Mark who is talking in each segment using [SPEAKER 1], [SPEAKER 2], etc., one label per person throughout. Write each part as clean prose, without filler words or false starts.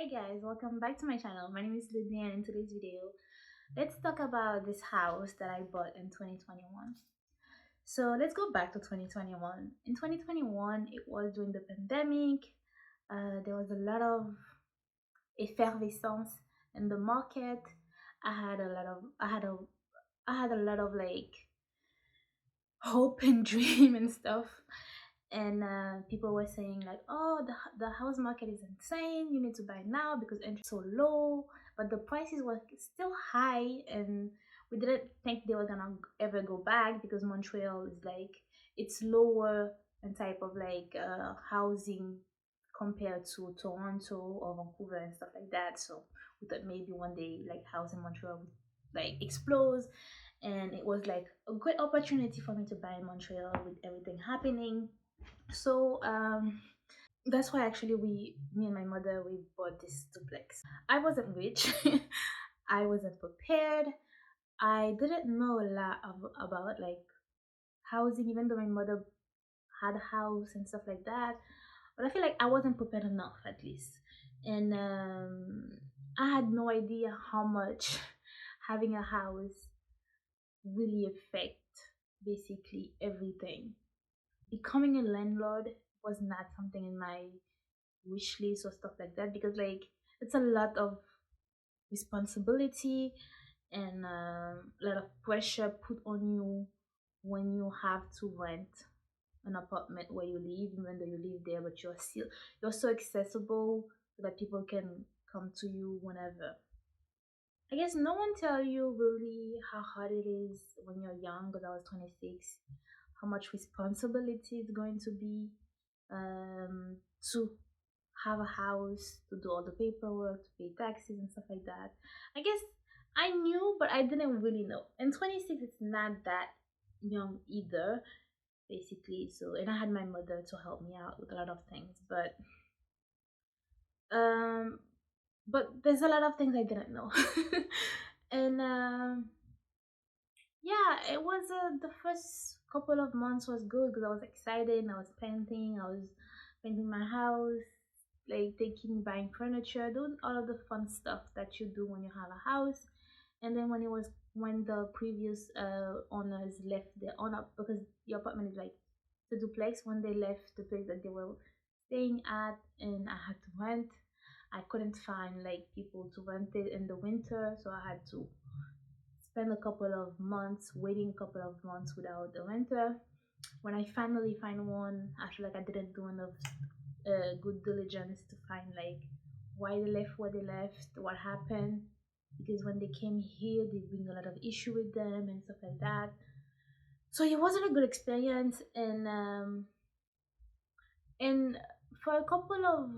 [SPEAKER 1] Hey guys, welcome back to my channel. My name is Ludmilla and in today's video, let's talk about this house that I bought in 2021. So let's go back to 2021. In 2021, it was during the pandemic. There was a lot of effervescence in the market. I had a lot of like hope and dream and stuff. And people were saying like, oh, the house market is insane, you need to buy now because interest so low, but the prices were still high, and we didn't think they were gonna ever go back because Montreal is like, it's lower in type of like housing compared to Toronto or Vancouver and stuff like that. So we thought maybe one day like house in Montreal would like explode, and it was like a great opportunity for me to buy in Montreal with everything happening. So that's why actually me and my mother, we bought this duplex. I wasn't rich. I wasn't prepared. I didn't know a lot about like housing, even though my mother had a house and stuff like that. But I feel like I wasn't prepared enough, at least. And I had no idea how much having a house really affect basically everything. Becoming a landlord was not something in my wish list or stuff like that, because like it's a lot of responsibility and a lot of pressure put on you when you have to rent an apartment where you live, even though you live there, but you're so accessible so that people can come to you whenever. I guess no one tell you really how hard it is when you're young, because I was 26, how much responsibility is going to be, to have a house, to do all the paperwork, to pay taxes and stuff like that. I guess I knew, but I didn't really know. And 26, it's not that young either, basically. So, and I had my mother to help me out with a lot of things, um, but there's a lot of things I didn't know. And yeah, it was the first couple of months was good because I was excited. I was painting. I was painting my house, like taking buying furniture, doing all of the fun stuff that you do when you have a house. And then when the previous owners left the owner, because the apartment is like the duplex, when they left the place that they were staying at, and I had to rent. I couldn't find like people to rent it in the winter, so I had to spend a couple of months waiting, a couple of months without a renter. When I finally find one, I feel like I didn't do enough good diligence to find like why they left, what they left, what happened, because when they came here they bring a lot of issue with them and stuff like that. So it wasn't a good experience. And for a couple of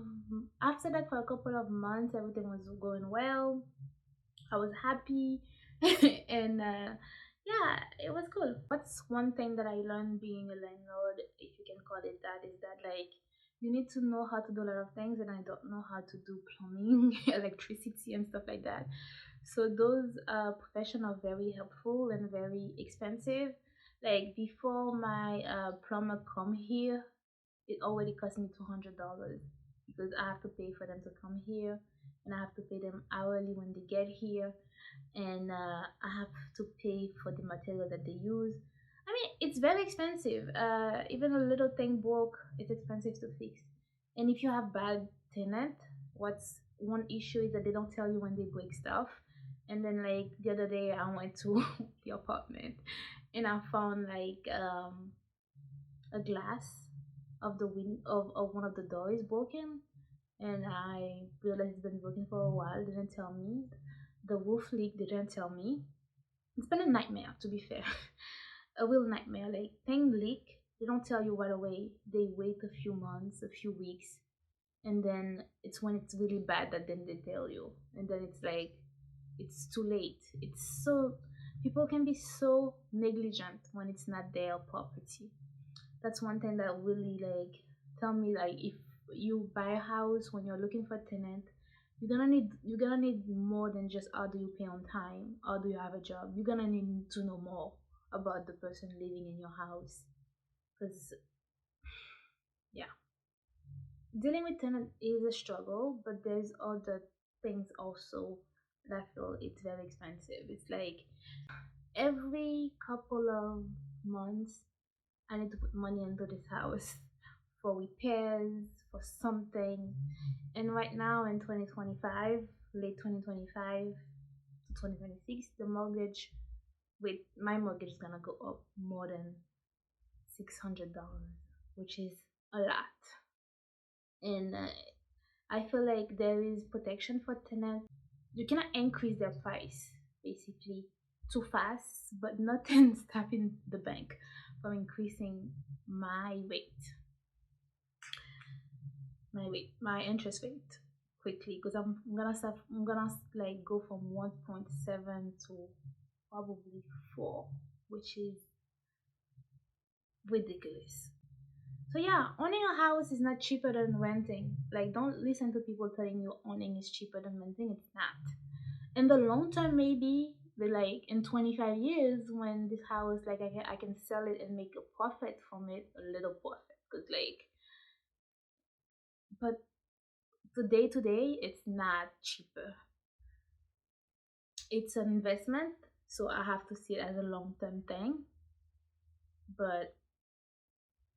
[SPEAKER 1] after that, for a couple of months, everything was going well. I was happy. And yeah, it was cool. What's one thing that I learned being a landlord, if you can call it that, is that like you need to know how to do a lot of things, and I don't know how to do plumbing, electricity, and stuff like that. So those professions are very helpful and very expensive. Like before my plumber come here, it already cost me $200 because I have to pay for them to come here, and I have to pay them hourly when they get here, and I have to pay for the material that they use. I mean, it's very expensive. Even a little thing broke, it's expensive to fix. And if you have bad tenant, what's one issue is that they don't tell you when they break stuff. And then like the other day, I went to the apartment and I found like a glass of the of one of the doors broken, and I realized it's been broken for a while. Didn't tell me. The roof leak, didn't tell me. It's been a nightmare, to be fair. A real nightmare. Like thing leak, they don't tell you right away. They wait a few months, a few weeks, and then it's when it's really bad that then they tell you, and then it's like it's too late. It's so people can be so negligent when it's not their property. That's one thing that really like tell me like if you buy a house, when you're looking for a tenant, you're gonna need more than just how do you pay on time, how do you have a job. You're gonna need to know more about the person living in your house, because yeah. dealing with tenant is a struggle, but there's other things also that I feel it's very expensive. It's like every couple of months I need to put money into this house for repairs, for something. And right now in 2025, late 2025 to 2026, the mortgage with my mortgage is gonna go up more than $600, which is a lot. And I feel like there is protection for tenants. You cannot increase their price basically too fast, but nothing stopping the bank from increasing my rate, my interest rate quickly because I'm gonna like go from 1.7 to probably 4, which is ridiculous. So yeah, owning a house is not cheaper than renting. Like, don't listen to people telling you owning is cheaper than renting. It's not. In the long term, maybe, but like in 25 years, when this house, like I can sell it and make a profit from it, a little profit. Cause like, but today, it's not cheaper. It's an investment, so I have to see it as a long term thing. But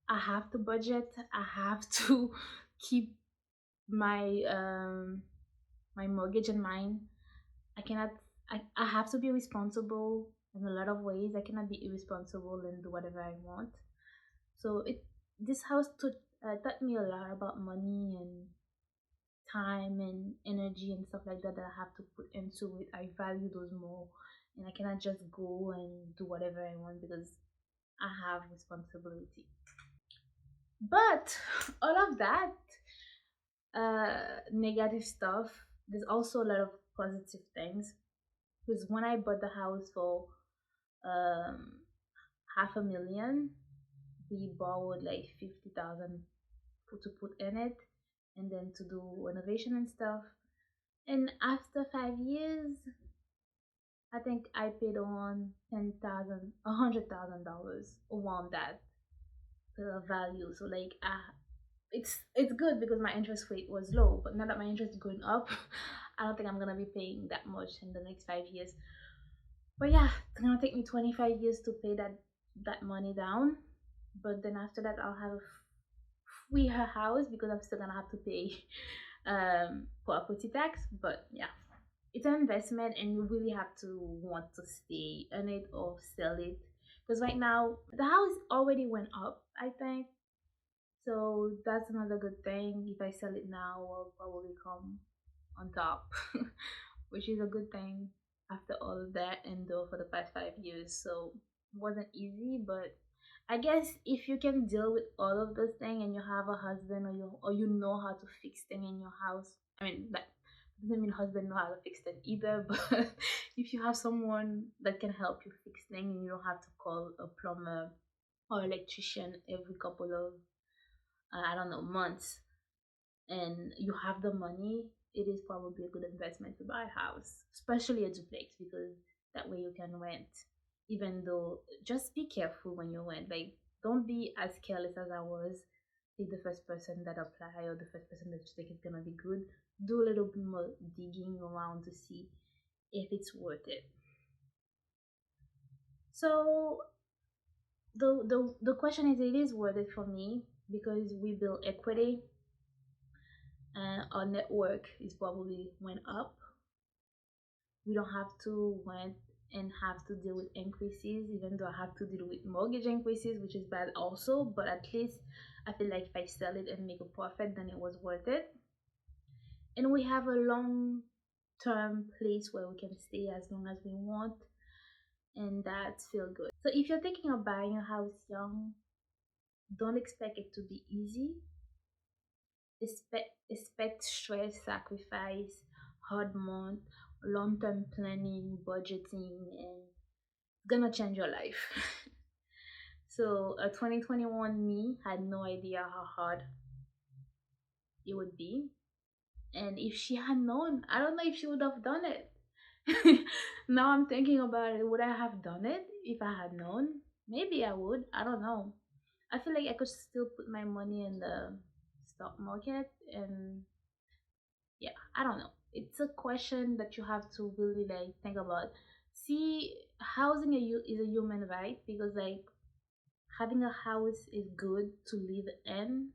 [SPEAKER 1] I have to budget. I have to keep my my mortgage in mind. I cannot. I have to be responsible in a lot of ways. I cannot be irresponsible and do whatever I want. So this house taught me a lot about money and time and energy and stuff like that that I have to put into it. I value those more, and I cannot just go and do whatever I want because I have responsibility. But all of that negative stuff, there's also a lot of positive things. Because when I bought the house for um, half a million, we borrowed like 50,000 to put in it and then to do renovation and stuff. And after 5 years, I think I paid on 10,000, $100,000 around that value. So like, it's good because my interest rate was low, but now that my interest is going up, I don't think I'm gonna be paying that much in the next 5 years. But yeah, it's gonna take me 25 years to pay that money down. But then after that, I'll have a free house because I'm still gonna have to pay property tax. But yeah, it's an investment, and you really have to want to stay in it or sell it. Because right now the house already went up, I think. So that's another good thing. If I sell it now, I'll probably come on top, which is a good thing after all of that endure for the past 5 years. So it wasn't easy, but I guess if you can deal with all of those things and you have a husband or you know how to fix things in your house. I mean that doesn't mean husband know how to fix them either, but if you have someone that can help you fix things and you don't have to call a plumber or electrician every couple of I don't know months, and you have the money, it is probably a good investment to buy a house, especially a duplex, because that way you can rent. Even though, just be careful when you rent. Like, don't be as careless as I was. Take the first person that apply or the first person that you think is gonna be good. Do a little bit more digging around to see if it's worth it. So the question is, it is worth it for me because we build equity and our network is probably went up. We don't have to rent and have to deal with increases, even though I have to deal with mortgage increases, which is bad also. But at least I feel like if I sell it and make a profit, then it was worth it. And we have a long term place where we can stay as long as we want, and that feel good. So if you're thinking of buying a house young, don't expect it to be easy. Expect stress, sacrifice, hard month, long term planning, budgeting, and it's gonna change your life. So a 2021 me had no idea how hard it would be. And if she had known, I don't know if she would have done it. Now I'm thinking about it. Would I have done it if I had known? Maybe I would. I don't know. I feel like I could still put my money in the stock market. And yeah, I don't know, it's a question that you have to really like think about. See, housing is a human right, because like having a house is good to live in.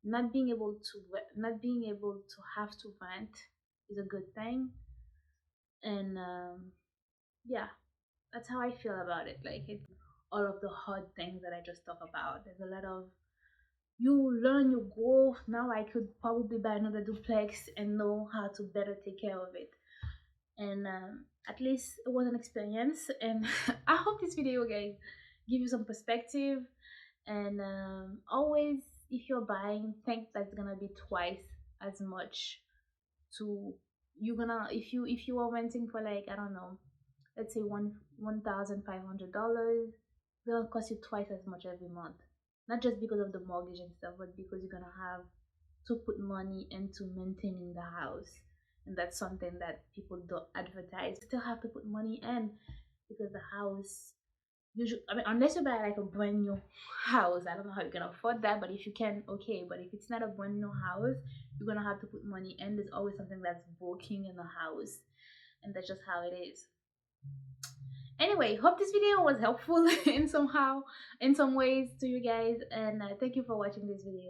[SPEAKER 1] Not being able to have to rent is a good thing. And yeah, that's how I feel about it. Like it, all of the hard things that I just talk about. There's a lot of, you learn, you grow. Now I could probably buy another duplex and know how to better take care of it. And at least it was an experience. And I hope this video, guys, give you some perspective. And always, if you're buying, think that's gonna be twice as much to, you're gonna, if you are renting for like, I don't know, let's say $1,500, it's gonna cost you twice as much every month. Not just because of the mortgage and stuff, but because you're gonna have to put money into maintaining the house. And that's something that people don't advertise. You still have to put money in, because the house usually, I mean, unless you buy like a brand new house, I don't know how you can afford that, but if you can, okay. But if it's not a brand new house, you're gonna have to put money in. There's always something that's broken in the house, and that's just how it is. Anyway, hope this video was helpful in some ways to you guys, and thank you for watching this video.